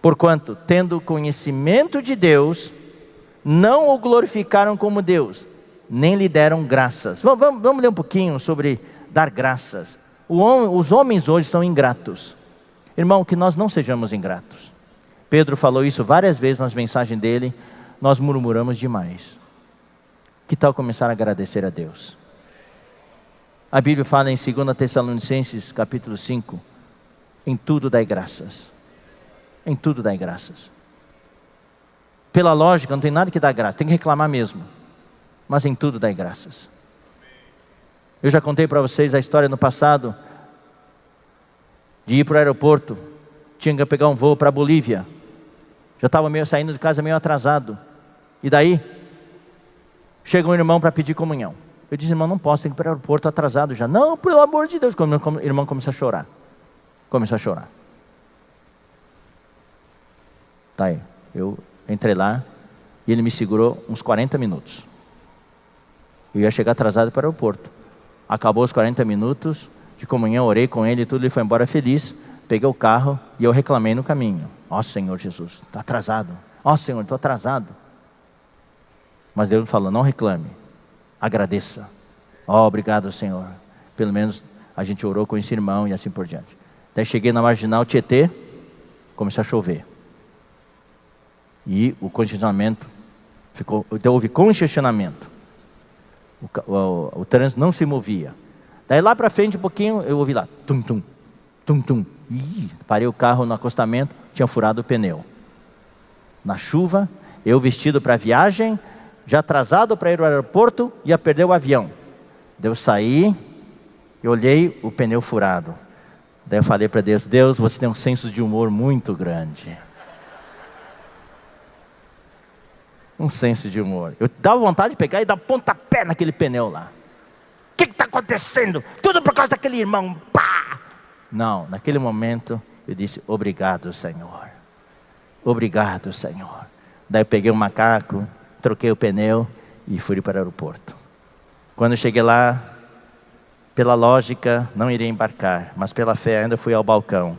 Porquanto, tendo conhecimento de Deus, não o glorificaram como Deus, nem lhe deram graças. Vamos ler um pouquinho sobre dar graças. Os homens hoje são ingratos. Irmão, que nós não sejamos ingratos. Pedro falou isso várias vezes nas mensagens dele. Nós murmuramos demais. Que tal começar a agradecer a Deus? A Bíblia fala em 2 Tessalonicenses capítulo 5, em tudo dai graças. Em tudo dai graças. Pela lógica, não tem nada que dar graça, tem que reclamar mesmo. Mas em tudo dai graças. Eu já contei para vocês a história no passado, de ir para o aeroporto, tinha que pegar um voo para a Bolívia. Já estava saindo de casa meio atrasado. E daí, chega um irmão para pedir comunhão. Eu disse, irmão, não posso, tem que ir para o aeroporto atrasado já. Não, pelo amor de Deus. O irmão começou a chorar. Começou a chorar. Tá aí, eu entrei lá e ele me segurou uns 40 minutos. Eu ia chegar atrasado para o aeroporto. Acabou os 40 minutos de comunhão, orei com ele e tudo, ele foi embora feliz. Peguei o carro e eu reclamei no caminho. Ó Senhor Jesus, estou atrasado. Ó Senhor, estou atrasado. Mas Deus falou, não reclame, agradeça. Ó, obrigado Senhor. Pelo menos a gente orou com esse irmão e assim por diante. Até cheguei na Marginal Tietê, começou a chover. E o congestionamento ficou, então houve congestionamento. O trânsito não se movia. Daí lá para frente um pouquinho, eu ouvi lá, tum tum, tum tum. Parei o carro no acostamento, tinha furado o pneu. Na chuva, eu vestido para a viagem, já atrasado para ir ao aeroporto, ia perder o avião. Daí eu saí e olhei o pneu furado. Daí eu falei para Deus, Deus, você tem um senso de humor muito grande. Um senso de humor. Eu dava vontade de pegar e dar pontapé naquele pneu lá. O que está acontecendo? Tudo por causa daquele irmão. Pá! Não, naquele momento eu disse, obrigado Senhor. Obrigado Senhor. Daí eu peguei um macaco, troquei o pneu e fui para o aeroporto. Quando eu cheguei lá, pela lógica não iria embarcar, mas pela fé ainda fui ao balcão.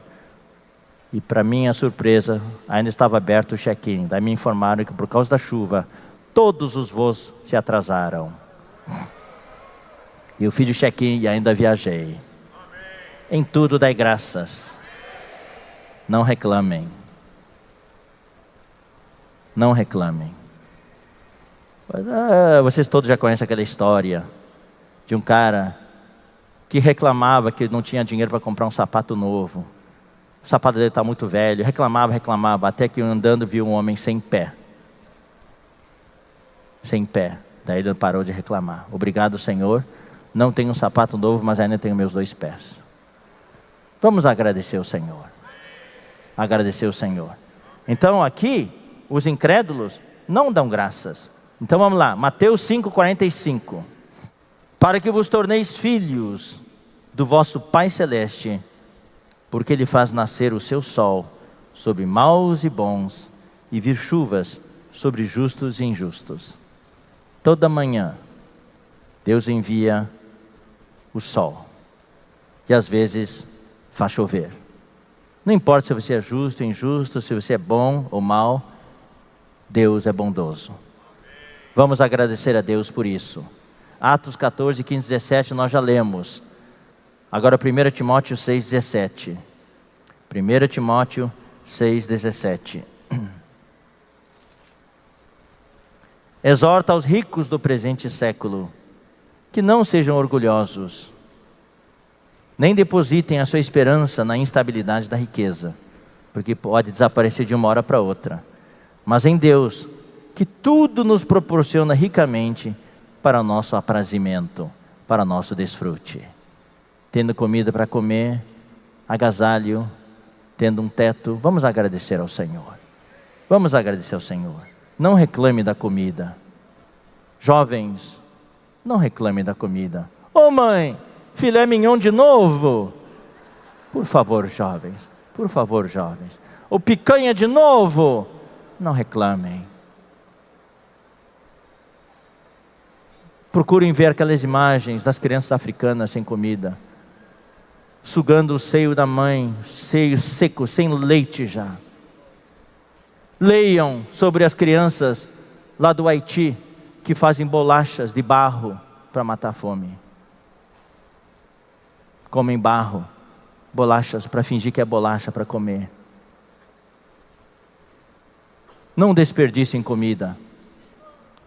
E para minha surpresa, ainda estava aberto o check-in. Daí me informaram que por causa da chuva, todos os voos se atrasaram. E eu fiz o check-in e ainda viajei. Em tudo dai graças. Não reclamem. Não reclamem. Vocês todos já conhecem aquela história de um cara que reclamava que não tinha dinheiro para comprar um sapato novo. O sapato dele está muito velho, reclamava, até que andando viu um homem sem pé. Sem pé. Daí ele parou de reclamar. Obrigado Senhor, não tenho um sapato novo, mas ainda tenho meus 2 pés. Vamos agradecer o Senhor. Agradecer o Senhor. Então aqui, os incrédulos não dão graças. Então vamos lá, Mateus 5,45. Para que vos torneis filhos do vosso Pai Celeste, porque Ele faz nascer o seu sol sobre maus e bons, e vir chuvas sobre justos e injustos. Toda manhã, Deus envia o sol, e às vezes faz chover. Não importa se você é justo ou injusto, se você é bom ou mal, Deus é bondoso. Vamos agradecer a Deus por isso. Atos 14, 15, 17 nós já lemos. Agora 1 Timóteo 6, 17. 1 Timóteo 6, 17. Exorta aos ricos do presente século, que não sejam orgulhosos, nem depositem a sua esperança na instabilidade da riqueza, porque pode desaparecer de uma hora para outra, mas em Deus, que tudo nos proporciona ricamente para o nosso aprazimento, para o nosso desfrute. Tendo comida para comer, agasalho, tendo um teto, vamos agradecer ao Senhor. Vamos agradecer ao Senhor. Não reclame da comida. Jovens, não reclame da comida. Ô mãe, filé mignon de novo? Por favor, jovens. Por favor, jovens. Ou picanha de novo? Não reclamem. Procurem ver aquelas imagens das crianças africanas sem comida, sugando o seio da mãe, seio seco, sem leite já. Leiam sobre as crianças lá do Haiti que fazem bolachas de barro para matar a fome. Comem barro, bolachas para fingir que é bolacha para comer. Não desperdicem comida.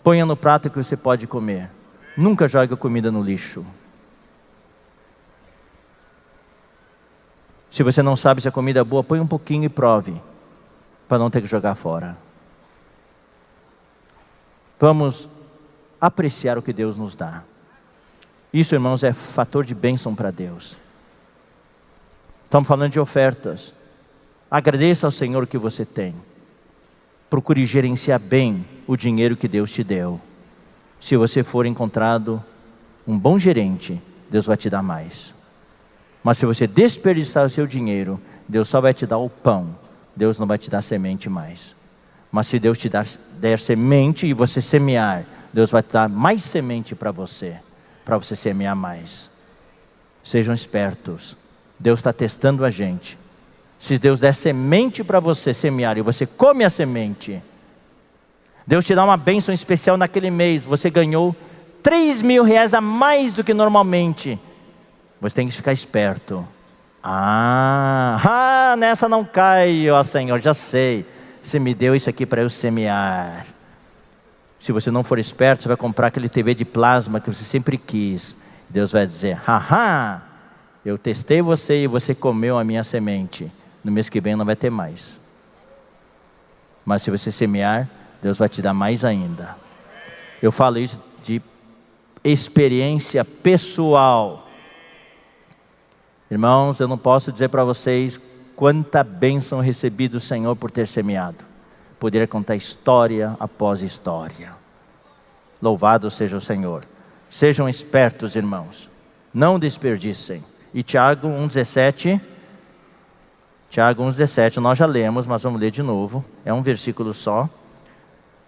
Ponha no prato que você pode comer. Nunca jogue a comida no lixo. Se você não sabe se a comida é boa, põe um pouquinho e prove, para não ter que jogar fora. Vamos apreciar o que Deus nos dá. Isso, irmãos, é fator de bênção para Deus. Estamos falando de ofertas. Agradeça ao Senhor o que você tem. Procure gerenciar bem o dinheiro que Deus te deu. Se você for encontrado um bom gerente, Deus vai te dar mais. Mas se você desperdiçar o seu dinheiro, Deus só vai te dar o pão. Deus não vai te dar semente mais. Mas se Deus te der semente e você semear, Deus vai te dar mais semente para você semear mais. Sejam espertos. Deus está testando a gente. Se Deus der semente para você semear e você come a semente, Deus te dá uma bênção especial naquele mês. Você ganhou 3 mil reais a mais do que normalmente. Você tem que ficar esperto. Nessa não cai, ó Senhor, já sei. Você me deu isso aqui para eu semear. Se você não for esperto, você vai comprar aquele TV de plasma que você sempre quis. Deus vai dizer, eu testei você e você comeu a minha semente. No mês que vem não vai ter mais. Mas se você semear, Deus vai te dar mais ainda. Eu falo isso de experiência pessoal. Irmãos, eu não posso dizer para vocês quanta bênção recebi do Senhor por ter semeado. Poderia contar história após história. Louvado seja o Senhor. Sejam espertos, irmãos. Não desperdicem. E Tiago 1,17. Tiago 1,17 nós já lemos, mas vamos ler de novo. É um versículo só.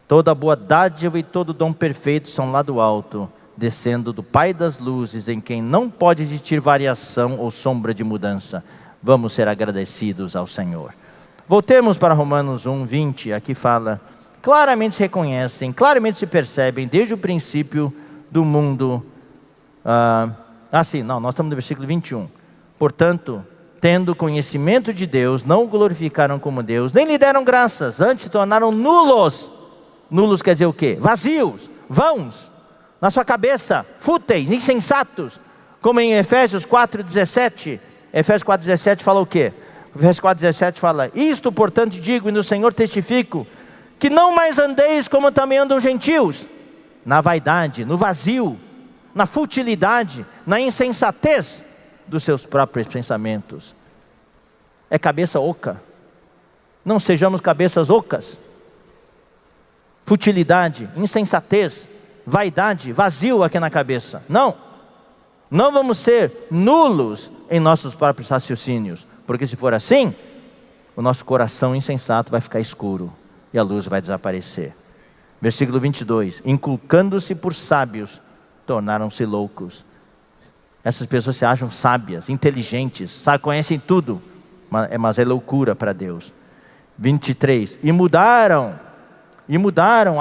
Toda boa dádiva e todo dom perfeito são lá do alto, descendo do Pai das luzes, em quem não pode existir variação ou sombra de mudança. Vamos ser agradecidos ao Senhor. Voltemos para Romanos 1:20, aqui fala, claramente se reconhecem, claramente se percebem, desde o princípio do mundo. Nós estamos no versículo 21. Portanto, tendo conhecimento de Deus, não o glorificaram como Deus, nem lhe deram graças, antes se tornaram nulos. Nulos quer dizer o quê? Vazios, vãos, na sua cabeça, fúteis, insensatos, como em Efésios 4:17. Efésios 4:17 fala o quê? Efésios 4:17 fala, isto portanto digo e no Senhor testifico, que não mais andeis como também andam os gentios, na vaidade, no vazio, na futilidade, na insensatez dos seus próprios pensamentos. É cabeça oca. Não sejamos cabeças ocas. Futilidade, insensatez, vaidade, vazio aqui na cabeça. Não vamos ser nulos em nossos próprios raciocínios, porque se for assim, o nosso coração insensato vai ficar escuro e a luz vai desaparecer. Versículo 22, inculcando-se por sábios, tornaram-se loucos. Essas pessoas se acham sábias, inteligentes, conhecem tudo, mas é loucura para Deus. 23, e mudaram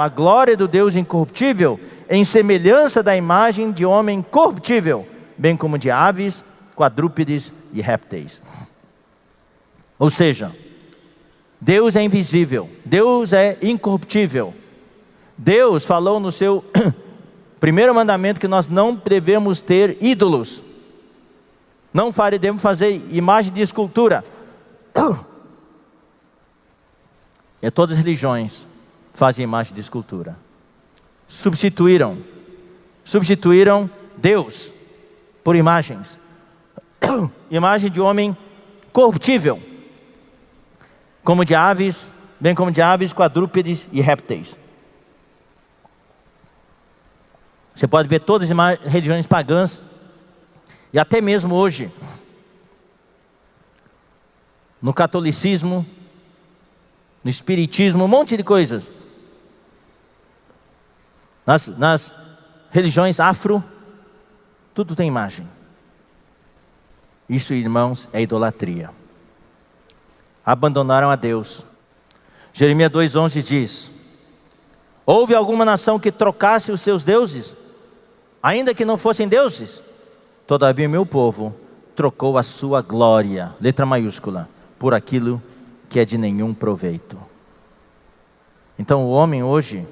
a glória do Deus incorruptível em semelhança da imagem de homem corruptível, bem como de aves, quadrúpedes e répteis. Ou seja, Deus é invisível, Deus é incorruptível. Deus falou no seu primeiro mandamento que nós não devemos ter ídolos, não devemos fazer imagem de escultura. E todas as religiões fazem imagem de escultura. Substituíram Deus por imagens. Imagem de homem corruptível, como de aves, bem como de aves, quadrúpedes e répteis. Você pode ver todas as religiões pagãs, e até mesmo hoje, no catolicismo, no espiritismo, um monte de coisas. Nas religiões afro, tudo tem imagem. Isso, irmãos, é idolatria. Abandonaram a Deus. Jeremias 2,11 diz: houve alguma nação que trocasse os seus deuses, ainda que não fossem deuses? Todavia meu povo trocou a sua glória, letra maiúscula, por aquilo que é de nenhum proveito. Então o homem hoje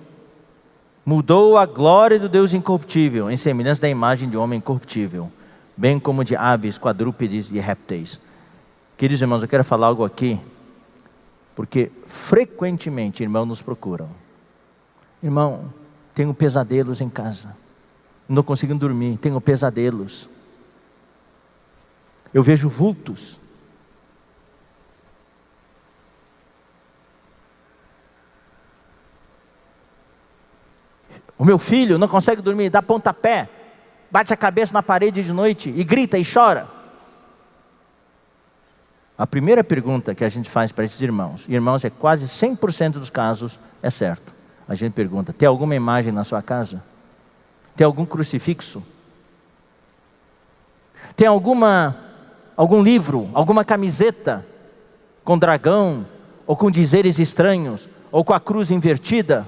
mudou a glória do Deus incorruptível em semelhança da imagem de homem corruptível, bem como de aves, quadrúpedes e répteis. Queridos irmãos, eu quero falar algo aqui, porque frequentemente irmãos nos procuram. Irmão, tenho pesadelos em casa, não consigo dormir, tenho pesadelos, eu vejo vultos. O meu filho não consegue dormir, dá pontapé, bate a cabeça na parede de noite e grita e chora. A primeira pergunta que a gente faz para esses irmãos, é quase 100% dos casos é certo. A gente pergunta: tem alguma imagem na sua casa? Tem algum crucifixo? Tem algum livro, alguma camiseta com dragão, ou com dizeres estranhos, ou com a cruz invertida?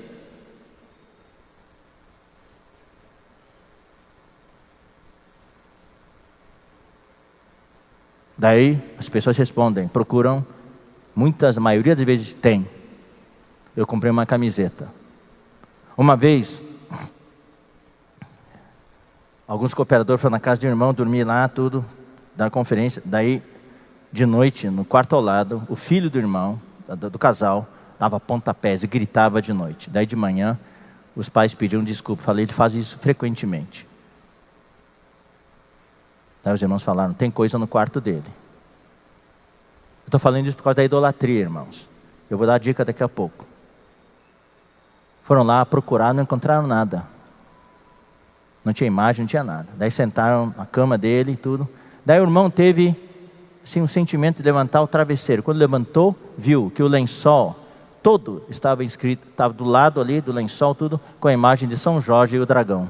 Daí as pessoas respondem, procuram, a maioria das vezes tem. Eu comprei uma camiseta. Uma vez, alguns cooperadores foram na casa de um irmão, dormi lá, tudo, da conferência. Daí, de noite, no quarto ao lado, o filho do irmão, do casal, dava pontapés e gritava de noite. Daí de manhã, os pais pediram desculpa. Falei, ele faz isso frequentemente. Daí os irmãos falaram, tem coisa no quarto dele. Eu estou falando isso por causa da idolatria, irmãos. Eu vou dar a dica daqui a pouco. Foram lá procurar, não encontraram nada. Não tinha imagem, não tinha nada. Daí sentaram na cama dele e tudo. Daí o irmão teve assim, um sentimento de levantar o travesseiro. Quando levantou, viu que o lençol todo estava escrito, estava do lado ali do lençol, tudo com a imagem de São Jorge e o dragão.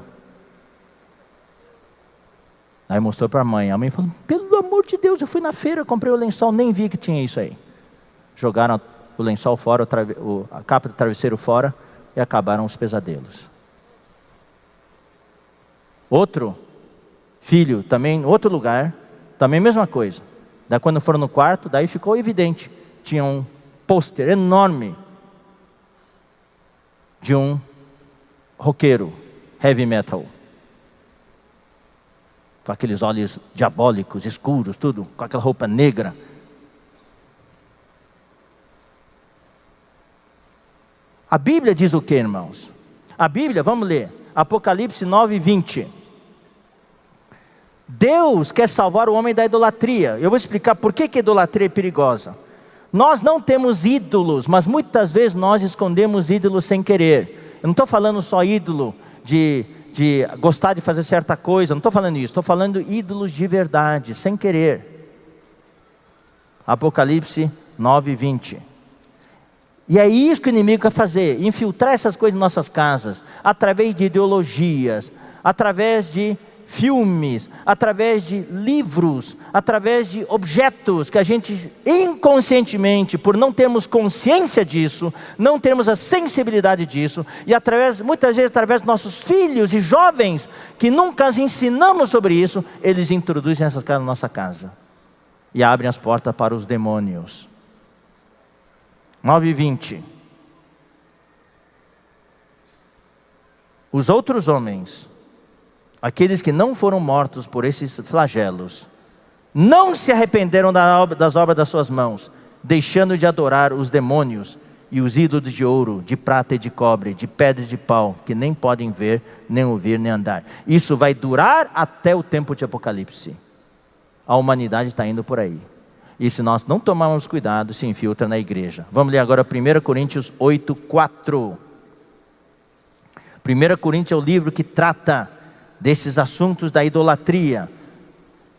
Aí mostrou para a mãe falou, pelo amor de Deus, eu fui na feira, comprei o lençol, nem vi que tinha isso aí. Jogaram o lençol fora, a capa do travesseiro fora, e acabaram os pesadelos. Outro filho, também em outro lugar, também mesma coisa. Daí quando foram no quarto, daí ficou evidente, tinha um pôster enorme, de um roqueiro, heavy metal. Com aqueles olhos diabólicos, escuros, tudo, com aquela roupa negra. A Bíblia diz o que, irmãos? A Bíblia, vamos ler, Apocalipse 9:20. Deus quer salvar o homem da idolatria. Eu vou explicar por que a idolatria é perigosa. Nós não temos ídolos, mas muitas vezes nós escondemos ídolos sem querer. Eu não estou falando só ídolo de gostar de fazer certa coisa, não estou falando isso, estou falando ídolos de verdade, sem querer. Apocalipse 9:20. E é isso que o inimigo quer fazer, infiltrar essas coisas em nossas casas, através de ideologias, através de filmes, através de livros, através de objetos que a gente inconscientemente, por não termos consciência disso, não termos a sensibilidade disso, e muitas vezes através dos nossos filhos e jovens, que nunca os ensinamos sobre isso, eles introduzem essas coisas na nossa casa, e abrem as portas para os demônios. 9:20. Os outros homens, aqueles que não foram mortos por esses flagelos, não se arrependeram das obras das suas mãos, deixando de adorar os demônios e os ídolos de ouro, de prata e de cobre, de pedra e de pau, que nem podem ver, nem ouvir, nem andar. Isso vai durar até o tempo de Apocalipse. A humanidade está indo por aí. E se nós não tomarmos cuidado, se infiltra na igreja. Vamos ler agora 1 Coríntios 8:4. 1 Coríntios é o livro que trata desses assuntos da idolatria.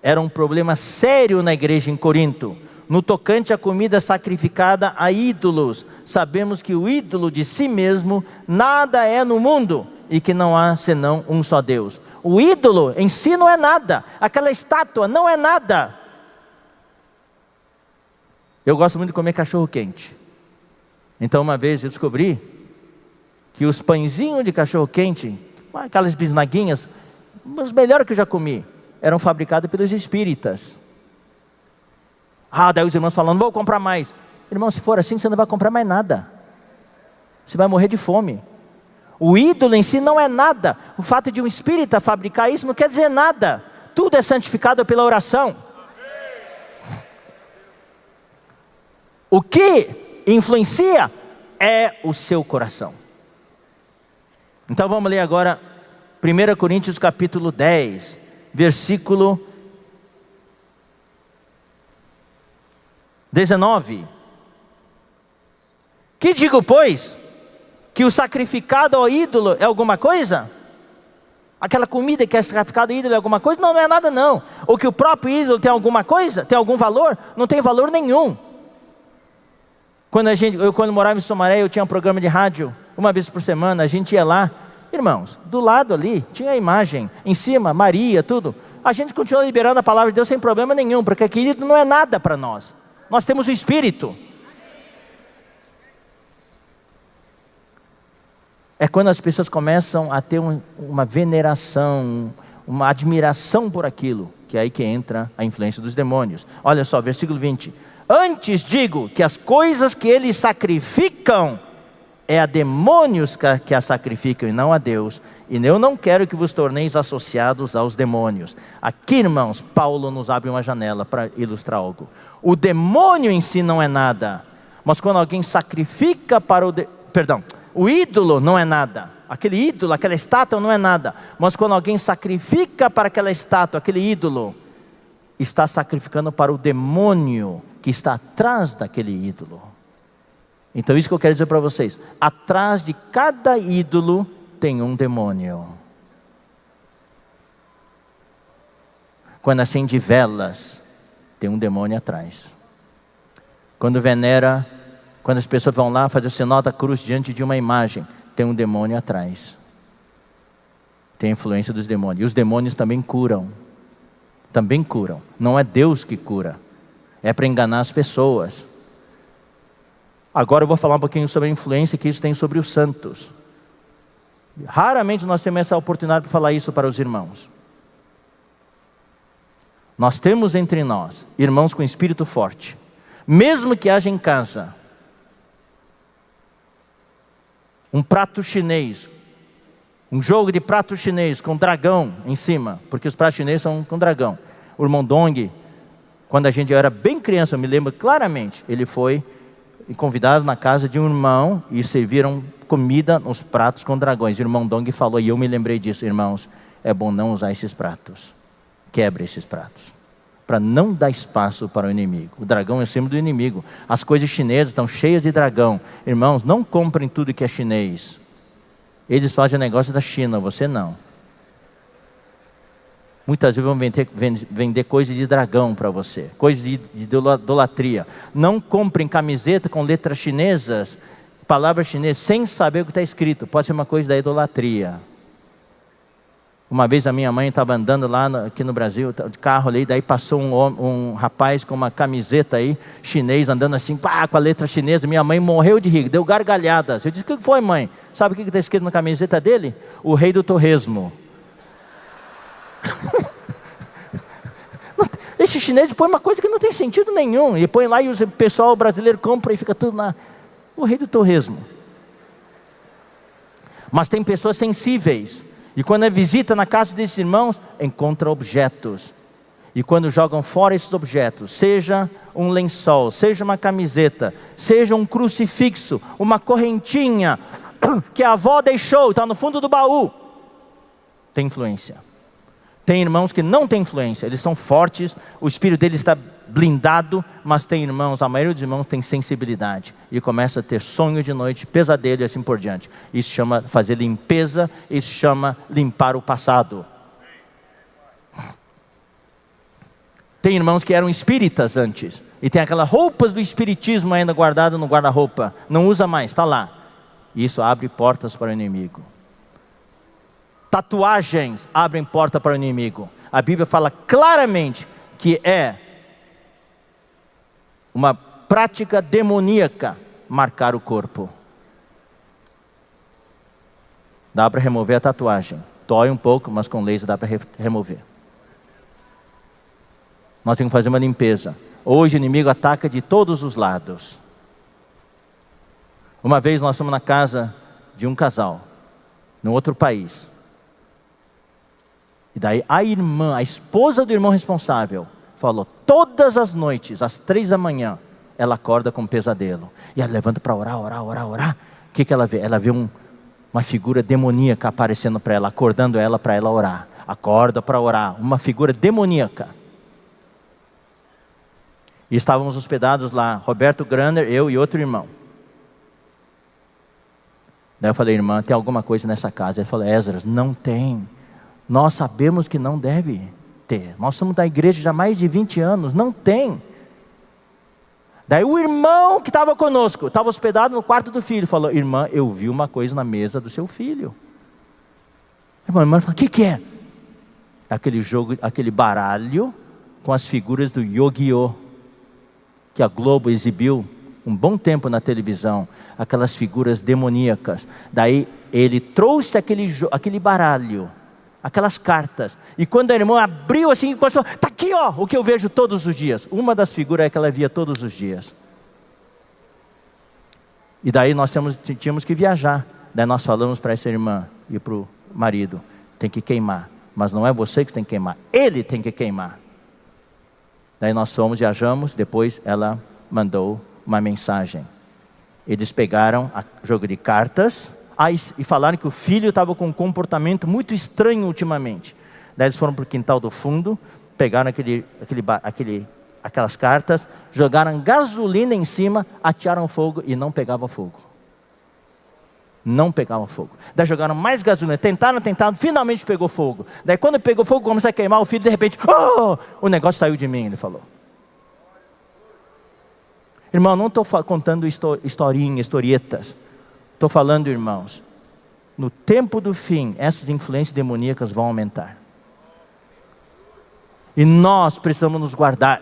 Era um problema sério na igreja em Corinto. No tocante à comida sacrificada a ídolos, sabemos que o ídolo de si mesmo nada é no mundo, e que não há senão um só Deus. O ídolo em si não é nada, aquela estátua não é nada. Eu gosto muito de comer cachorro quente. Então uma vez eu descobri que os pãezinhos de cachorro quente, aquelas bisnaguinhas, os melhores que eu já comi, eram fabricados pelos espíritas. Daí os irmãos falando, vou comprar mais. Irmão, se for assim, você não vai comprar mais nada. Você vai morrer de fome. O ídolo em si não é nada. O fato de um espírita fabricar isso não quer dizer nada. Tudo é santificado pela oração. O que influencia é o seu coração. Então vamos ler agora 1 Coríntios capítulo 10, versículo 19. Que digo, pois, que o sacrificado ao ídolo é alguma coisa? Aquela comida que é sacrificada ao ídolo é alguma coisa? Não, não é nada não. Ou que o próprio ídolo tem alguma coisa? Tem algum valor? Não tem valor nenhum. Quando morava em Sumaré, eu tinha um programa de rádio, uma vez por semana, a gente ia lá. Irmãos, do lado ali, tinha a imagem, em cima, Maria, tudo. A gente continua liberando a palavra de Deus sem problema nenhum, porque aquele ídolo não é nada para nós. Nós temos o Espírito. É quando as pessoas começam a ter uma veneração, uma admiração por aquilo, que é aí que entra a influência dos demônios. Olha só, versículo 20. Antes digo que as coisas que eles sacrificam, é a demônios que a sacrificam e não a Deus. E eu não quero que vos torneis associados aos demônios. Aqui, irmãos, Paulo nos abre uma janela para ilustrar algo. O demônio em si não é nada. Mas quando alguém sacrifica para o ídolo não é nada. Aquele ídolo, aquela estátua não é nada. Mas quando alguém sacrifica para aquela estátua, aquele ídolo, está sacrificando para o demônio que está atrás daquele ídolo. Então isso que eu quero dizer para vocês. Atrás de cada ídolo tem um demônio. Quando acende velas, tem um demônio atrás. Quando as pessoas vão lá fazer o sinal da cruz diante de uma imagem, tem um demônio atrás. Tem a influência dos demônios. E os demônios também curam. Também curam. Não é Deus que cura. É para enganar as pessoas. Agora eu vou falar um pouquinho sobre a influência que isso tem sobre os santos. Raramente nós temos essa oportunidade para falar isso para os irmãos. Nós temos entre nós irmãos com espírito forte. Mesmo que haja em casa um prato chinês, um jogo de prato chinês com dragão em cima, porque os pratos chineses são com dragão. O irmão Dong, quando eu era bem criança, eu me lembro claramente, ele foi convidado na casa de um irmão e serviram comida nos pratos com dragões. O irmão Dong falou, e eu me lembrei disso, irmãos, é bom não usar esses pratos. Quebre esses pratos, para não dar espaço para o inimigo. O dragão é o símbolo do inimigo. As coisas chinesas estão cheias de dragão. Irmãos, não comprem tudo que é chinês. Eles fazem negócio da China, você não. Muitas vezes vão vender coisas de dragão para você, coisas de idolatria. Não comprem camiseta com letras chinesas, palavras chinesas, sem saber o que está escrito. Pode ser uma coisa da idolatria. Uma vez a minha mãe estava andando lá aqui no Brasil, de carro ali, daí passou um rapaz com uma camiseta aí, chinês, andando assim, com a letra chinesa. Minha mãe morreu de rir, deu gargalhadas. Eu disse, o que foi, mãe? Sabe o que está escrito na camiseta dele? O rei do torresmo. Esse chinês põe uma coisa que não tem sentido nenhum, e põe lá e o pessoal brasileiro compra e fica tudo lá. O rei do torresmo. Mas tem pessoas sensíveis, e quando é visita na casa desses irmãos, encontra objetos, e quando jogam fora esses objetos, seja um lençol, seja uma camiseta, seja um crucifixo, uma correntinha que a avó deixou, está no fundo do baú, tem influência. Tem irmãos que não têm influência, eles são fortes, o espírito deles está blindado, mas tem irmãos, a maioria dos irmãos tem sensibilidade, e começa a ter sonho de noite, pesadelo e assim por diante. Isso chama fazer limpeza, isso chama limpar o passado. Tem irmãos que eram espíritas antes, e tem aquelas roupas do espiritismo ainda guardado no guarda-roupa, não usa mais, está lá. E isso abre portas para o inimigo. Tatuagens abrem porta para o inimigo. A Bíblia fala claramente que é uma prática demoníaca marcar o corpo. Dá para remover a tatuagem. Dói um pouco, mas com laser dá para remover. Nós temos que fazer uma limpeza. Hoje o inimigo ataca de todos os lados. Uma vez nós fomos na casa de um casal, num outro país. E daí a irmã, a esposa do irmão responsável, falou, todas as noites, às 3 da manhã, ela acorda com um pesadelo. E ela levanta para orar. O que ela vê? Ela vê uma figura demoníaca aparecendo para ela, acordando ela para ela orar. Acorda para orar, uma figura demoníaca. E estávamos hospedados lá, Roberto Graner, eu e outro irmão. Daí eu falei, irmã, tem alguma coisa nessa casa? Ele falou, Esdras, não tem. Nós sabemos que não deve ter. Nós somos da igreja já há mais de 20 anos, não tem. Daí o irmão que estava conosco, estava hospedado no quarto do filho, falou, irmã, eu vi uma coisa na mesa do seu filho. A irmã falou, o que é? Aquele jogo, aquele baralho com as figuras do Yu-Gi-Oh! Que a Globo exibiu um bom tempo na televisão, aquelas figuras demoníacas. Daí ele trouxe aquele baralho, aquelas cartas, e quando a irmã abriu assim, está aqui ó, o que eu vejo todos os dias. Uma das figuras é que ela via todos os dias. E daí nós tínhamos que viajar. Daí nós falamos para essa irmã e para o marido, tem que queimar, mas não é você que tem que queimar, ele tem que queimar. Daí nós viajamos, depois ela mandou uma mensagem. Eles pegaram o jogo de cartas e falaram que o filho estava com um comportamento muito estranho ultimamente. Daí eles foram para o quintal do fundo, pegaram aquelas cartas, jogaram gasolina em cima, atearam fogo e não pegava fogo. Não pegava fogo. Daí jogaram mais gasolina, tentaram, finalmente pegou fogo. Daí quando pegou fogo, começou a queimar o filho, de repente, o negócio saiu de mim, ele falou. Irmão, não estou contando historietas. Estou falando, irmãos, no tempo do fim, essas influências demoníacas vão aumentar. E nós precisamos nos guardar.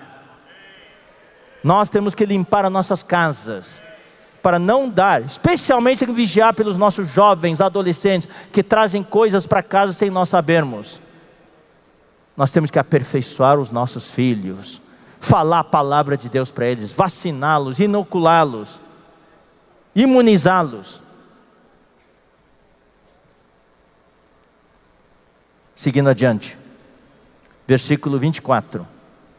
Nós temos que limpar as nossas casas, para não dar, especialmente vigiar pelos nossos jovens, adolescentes, que trazem coisas para casa sem nós sabermos. Nós temos que aperfeiçoar os nossos filhos, falar a palavra de Deus para eles, vaciná-los, inoculá-los, imunizá-los. Seguindo adiante, versículo 24.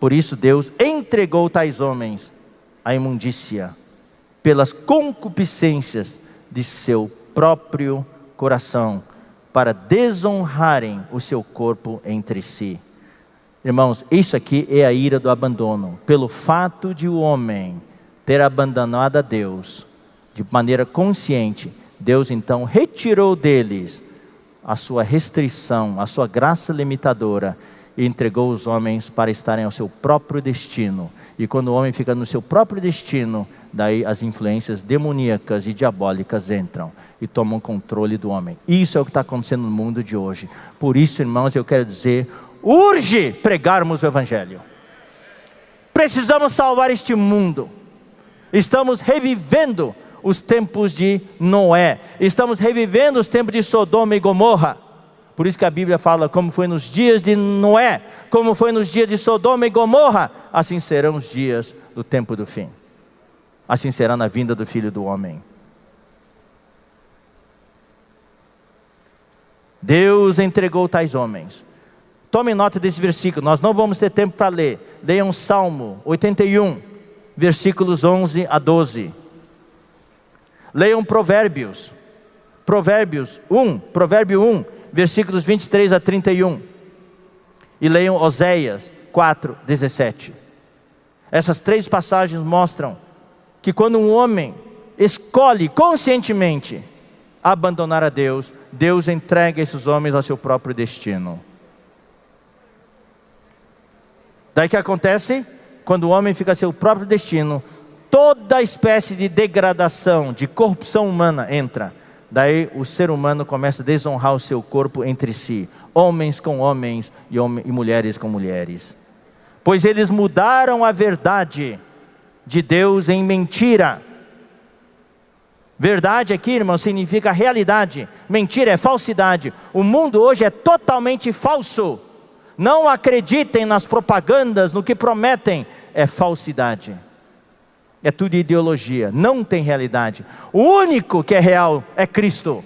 Por isso Deus entregou tais homens à imundícia, pelas concupiscências de seu próprio coração, para desonrarem o seu corpo entre si. Irmãos, isso aqui é a ira do abandono. Pelo fato de o homem ter abandonado a Deus, de maneira consciente, Deus então retirou deles a sua restrição, a sua graça limitadora, e entregou os homens para estarem ao seu próprio destino. E quando o homem fica no seu próprio destino, daí as influências demoníacas e diabólicas entram e tomam controle do homem. Isso é o que está acontecendo no mundo de hoje. Por isso, irmãos, eu quero dizer, urge pregarmos o Evangelho. Precisamos salvar este mundo. Estamos revivendo os tempos de Noé. Estamos revivendo os tempos de Sodoma e Gomorra. Por isso que a Bíblia fala, como foi nos dias de Noé, como foi nos dias de Sodoma e Gomorra, assim serão os dias do tempo do fim. Assim será na vinda do Filho do Homem. Deus entregou tais homens. Tomem nota desse versículo, nós não vamos ter tempo para ler. Leiam Salmo 81, versículos 11 a 12. Leiam Provérbios 1, versículos 23 a 31. E leiam Oséias 4, 17. Essas 3 passagens mostram que quando um homem escolhe conscientemente abandonar a Deus, Deus entrega esses homens ao seu próprio destino. Daí que acontece? Quando o homem fica a seu próprio destino, toda espécie de degradação, de corrupção humana entra. Daí o ser humano começa a desonrar o seu corpo entre si, homens com homens e mulheres com mulheres. Pois eles mudaram a verdade de Deus em mentira, Verdade aqui, irmão, significa realidade. Mentira é falsidade. O mundo hoje é totalmente falso. Não acreditem nas propagandas, no que prometem. É falsidade. É tudo ideologia. Não tem realidade. O único que é real é Cristo.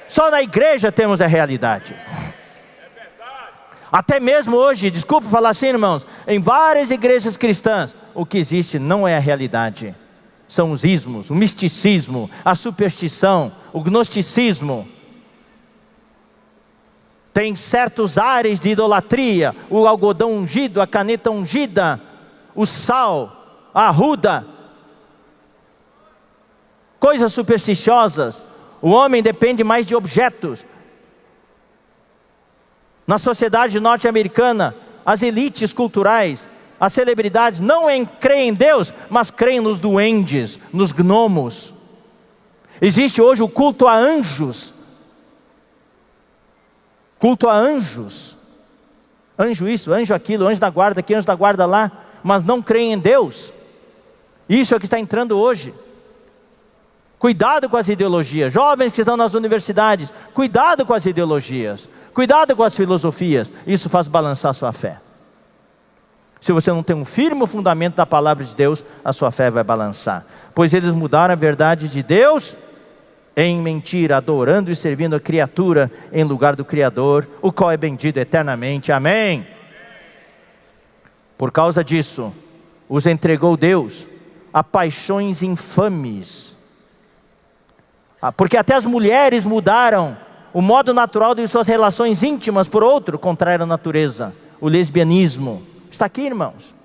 Só na igreja temos a realidade. Até mesmo hoje, desculpa falar assim, irmãos, em várias igrejas cristãs, o que existe não é a realidade. São os ismos, o misticismo, a superstição, o gnosticismo. Tem certos ares de idolatria, o algodão ungido, a caneta ungida, o sal, a arruda. Coisas supersticiosas. O homem depende mais de objetos. Na sociedade norte-americana, as elites culturais, as celebridades não creem em Deus, mas creem nos duendes, nos gnomos. Existe hoje o culto a anjos. Culto a anjos. Anjo isso, anjo aquilo, anjo da guarda aqui, anjo da guarda lá. Mas não creem em Deus. Isso é o que está entrando hoje. Cuidado com as ideologias. Jovens que estão nas universidades, cuidado com as ideologias. Cuidado com as filosofias. Isso faz balançar a sua fé. Se você não tem um firme fundamento da palavra de Deus, a sua fé vai balançar. Pois eles mudaram a verdade de Deus em mentira, adorando e servindo a criatura em lugar do Criador, o qual é bendito eternamente. Amém. Por causa disso, os entregou Deus a paixões infames. Porque até as mulheres mudaram o modo natural de suas relações íntimas por outro, contrário à natureza, o lesbianismo. Está aqui, irmãos.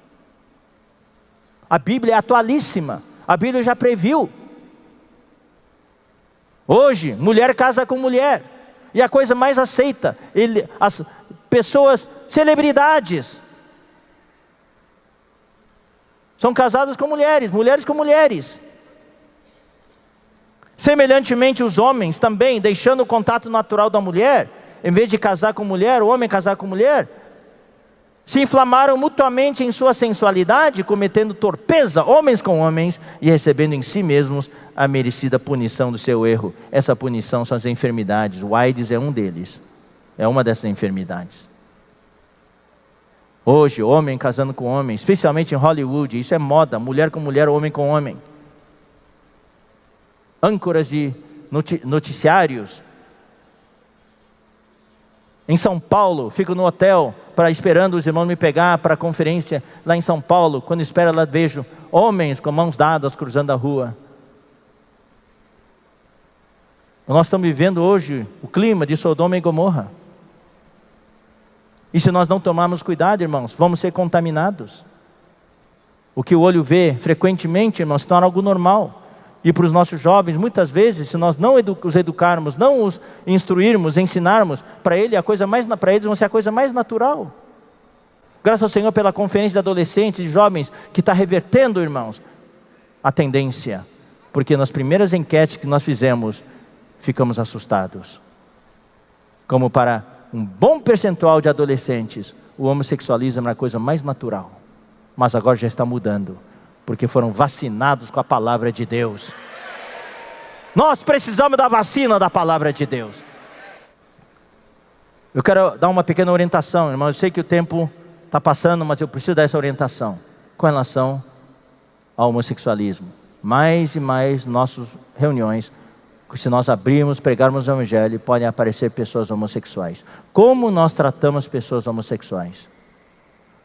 A Bíblia é atualíssima. A Bíblia já previu. Hoje, mulher casa com mulher. E a coisa mais aceita. As pessoas, celebridades, são casadas com mulheres, mulheres com mulheres. Semelhantemente, os homens também, deixando o contato natural da mulher, em vez de casar com mulher, o homem casar com mulher, se inflamaram mutuamente em sua sensualidade, cometendo torpeza, homens com homens, e recebendo em si mesmos a merecida punição do seu erro. Essa punição são as enfermidades. O AIDS é um deles. É uma dessas enfermidades. Hoje, homem casando com homem, especialmente em Hollywood, isso é moda, mulher com mulher, homem com homem. Âncoras de noticiários. Em São Paulo, fico no hotel, esperando os irmãos me pegar para a conferência lá em São Paulo. Quando espero lá, vejo homens com mãos dadas cruzando a rua. Nós estamos vivendo hoje o clima de Sodoma e Gomorra. E se nós não tomarmos cuidado, irmãos, vamos ser contaminados. O que o olho vê frequentemente, irmãos, se torna algo normal. E para os nossos jovens, muitas vezes, se nós não os educarmos, não os instruirmos, ensinarmos, para eles vão ser a coisa mais natural. Graças ao Senhor pela conferência de adolescentes e jovens, que está revertendo, irmãos, a tendência. Porque nas primeiras enquetes que nós fizemos, ficamos assustados. Como para um bom percentual de adolescentes, o homossexualismo era a coisa mais natural. Mas agora já está mudando. Porque foram vacinados com a palavra de Deus. Nós precisamos da vacina da palavra de Deus. Eu quero dar uma pequena orientação, irmão. Eu sei que o tempo está passando, mas eu preciso dar essa orientação com relação ao homossexualismo. Mais e mais nossas reuniões, se nós abrirmos, pregarmos o evangelho, podem aparecer pessoas homossexuais. Como nós tratamos pessoas homossexuais?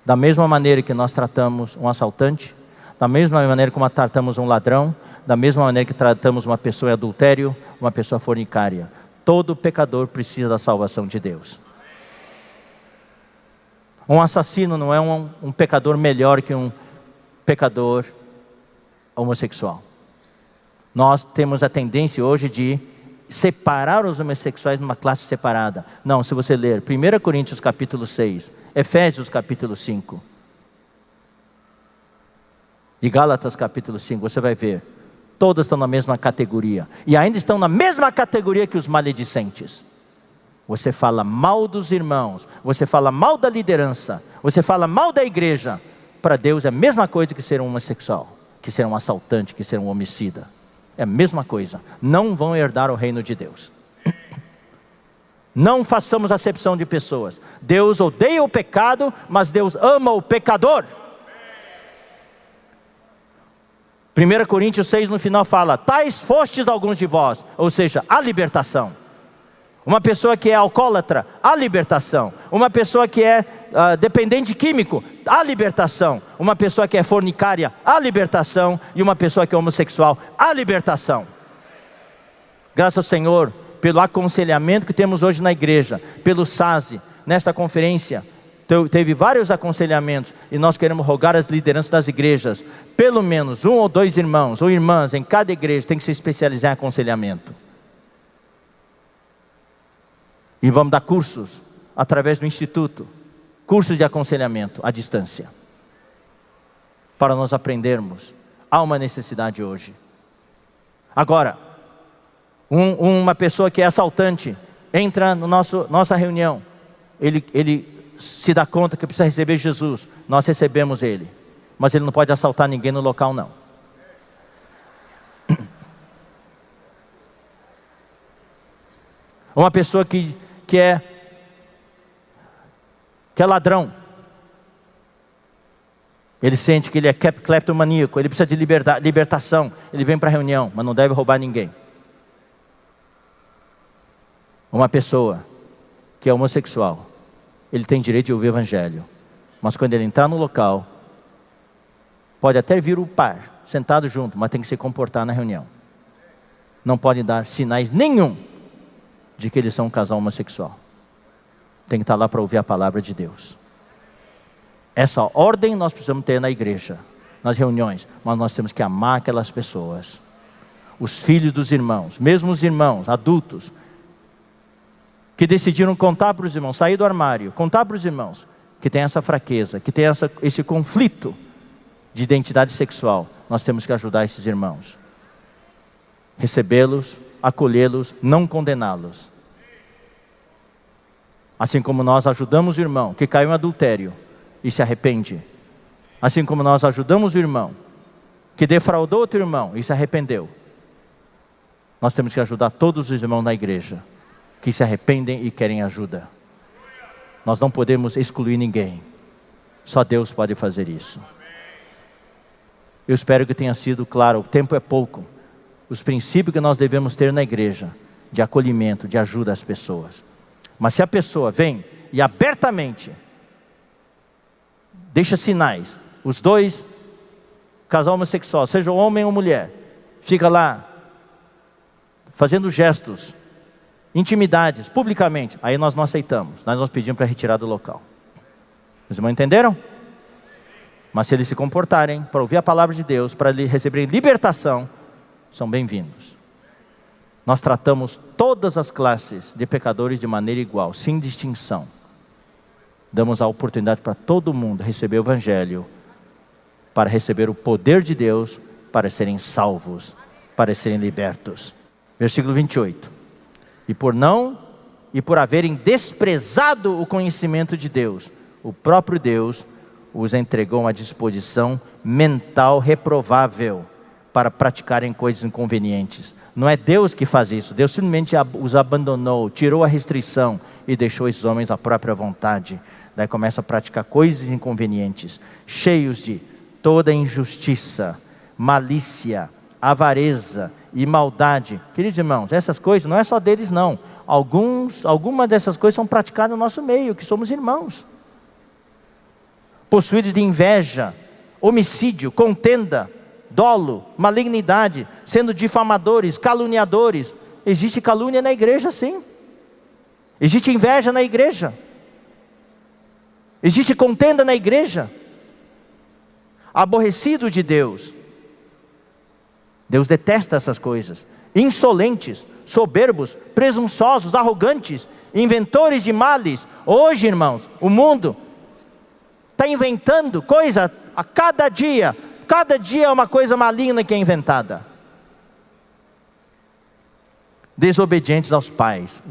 Da mesma maneira que nós tratamos um assaltante, da mesma maneira como tratamos um ladrão, da mesma maneira que tratamos uma pessoa em adultério, uma pessoa fornicária. Todo pecador precisa da salvação de Deus. Um assassino não é um pecador melhor que um pecador homossexual. Nós temos a tendência hoje de separar os homossexuais numa classe separada. Não, se você ler 1 Coríntios capítulo 6, Efésios capítulo 5, e Gálatas capítulo 5, você vai ver, todas estão na mesma categoria, e ainda estão na mesma categoria que os maledicentes. Você fala mal dos irmãos, você fala mal da liderança, você fala mal da igreja. Para Deus é a mesma coisa que ser um homossexual, que ser um assaltante, que ser um homicida. É a mesma coisa. Não vão herdar o reino de Deus. Não façamos acepção de pessoas. Deus odeia o pecado, mas Deus ama o pecador. 1 Coríntios 6 no final fala: tais fostes alguns de vós. Ou seja, a libertação. Uma pessoa que é alcoólatra, a libertação. Uma pessoa que é dependente químico, a libertação. Uma pessoa que é fornicária, a libertação. E uma pessoa que é homossexual, a libertação. Graças ao Senhor pelo aconselhamento que temos hoje na igreja, pelo SASE, nesta conferência, teve vários aconselhamentos, e nós queremos rogar às lideranças das igrejas, pelo menos 1 ou 2 irmãos ou irmãs em cada igreja tem que se especializar em aconselhamento. E vamos dar cursos, através do Instituto, cursos de aconselhamento à distância, para nós aprendermos. Há uma necessidade hoje. Agora, uma pessoa que é assaltante, entra no nossa reunião, ele se dá conta que precisa receber Jesus, nós recebemos ele, mas ele não pode assaltar ninguém no local não. Uma pessoa que é ladrão, ele sente que ele é cleptomaníaco, ele precisa de libertação, ele vem para a reunião, mas não deve roubar ninguém. Uma pessoa que é homossexual, ele tem direito de ouvir o evangelho, mas quando ele entrar no local, pode até vir o par, sentado junto, mas tem que se comportar na reunião. Não pode dar sinais nenhum de que eles são um casal homossexual. Tem que estar lá para ouvir a palavra de Deus. Essa ordem nós precisamos ter na igreja, nas reuniões, mas nós temos que amar aquelas pessoas, os filhos dos irmãos, mesmo os irmãos adultos, que decidiram contar para os irmãos, sair do armário, contar para os irmãos, que tem essa fraqueza, que tem esse conflito de identidade sexual. Nós temos que ajudar esses irmãos, recebê-los, acolhê-los, não condená-los. Assim como nós ajudamos o irmão que caiu em adultério e se arrepende, assim como nós ajudamos o irmão que defraudou outro irmão e se arrependeu, nós temos que ajudar todos os irmãos na igreja que se arrependem e querem ajuda. Nós não podemos excluir ninguém, só Deus pode fazer isso. Eu espero que tenha sido claro, o tempo é pouco. Os princípios que nós devemos ter na igreja, de acolhimento, de ajuda às pessoas. Mas se a pessoa vem e abertamente deixa sinais, os dois, casal homossexual, seja homem ou mulher, fica lá fazendo gestos, intimidades, publicamente, aí nós não aceitamos, nós pedimos para retirar do local. Os irmãos entenderam? Mas se eles se comportarem para ouvir a palavra de Deus, para receberem libertação, são bem-vindos. Nós tratamos todas as classes de pecadores de maneira igual, sem distinção. Damos a oportunidade para todo mundo receber o evangelho, para receber o poder de Deus, para serem salvos, para serem libertos. Versículo 28. E por haverem desprezado o conhecimento de Deus, o próprio Deus os entregou a uma disposição mental reprovável para praticarem coisas inconvenientes. Não é Deus que faz isso, Deus simplesmente os abandonou, tirou a restrição e deixou esses homens à própria vontade. Daí começa a praticar coisas inconvenientes, cheios de toda injustiça, malícia, avareza e maldade. Queridos irmãos, essas coisas não é só deles não. Algumas dessas coisas são praticadas no nosso meio, que somos irmãos. Possuídos de inveja, homicídio, contenda, dolo, malignidade, sendo difamadores, caluniadores. Existe calúnia na igreja, sim. Existe inveja na igreja. Existe contenda na igreja. Aborrecido de Deus. Deus detesta essas coisas. Insolentes, soberbos, presunçosos, arrogantes, inventores de males. Hoje, irmãos, o mundo está inventando coisa a cada dia. Cada dia é uma coisa maligna que é inventada. Desobedientes aos pais.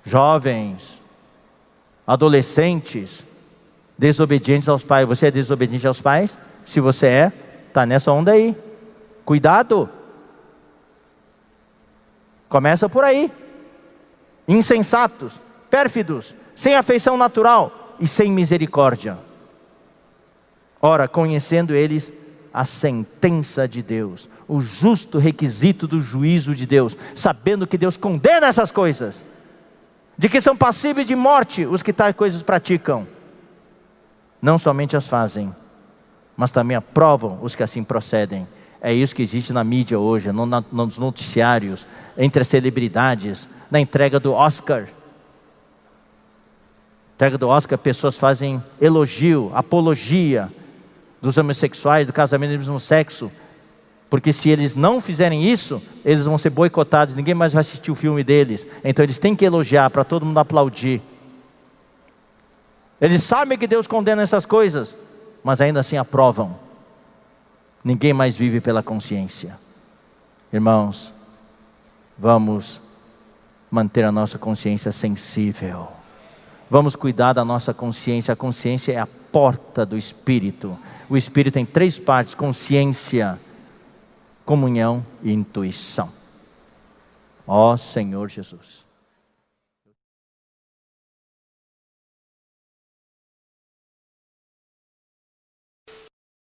Jovens, adolescentes, desobedientes aos pais. Você é desobediente aos pais? Se você está nessa onda aí. Cuidado. Começa por aí. Insensatos, pérfidos, sem afeição natural e sem misericórdia. Ora, conhecendo eles a sentença de Deus, o justo requisito do juízo de Deus, sabendo que Deus condena essas coisas, de que são passíveis de morte os que tais coisas praticam, não somente as fazem, mas também aprovam os que assim procedem. É isso que existe na mídia hoje, nos noticiários, entre as celebridades, na entrega do Oscar. Entrega do Oscar, pessoas fazem elogio, apologia dos homossexuais, do casamento do mesmo sexo, porque se eles não fizerem isso, eles vão ser boicotados, ninguém mais vai assistir o filme deles. Então eles têm que elogiar, para todo mundo aplaudir. Eles sabem que Deus condena essas coisas, mas ainda assim aprovam. Ninguém mais vive pela consciência. Irmãos, vamos manter a nossa consciência sensível. Vamos cuidar da nossa consciência. A consciência é a porta do Espírito. O Espírito tem 3 partes: consciência, comunhão e intuição. Ó Senhor Jesus.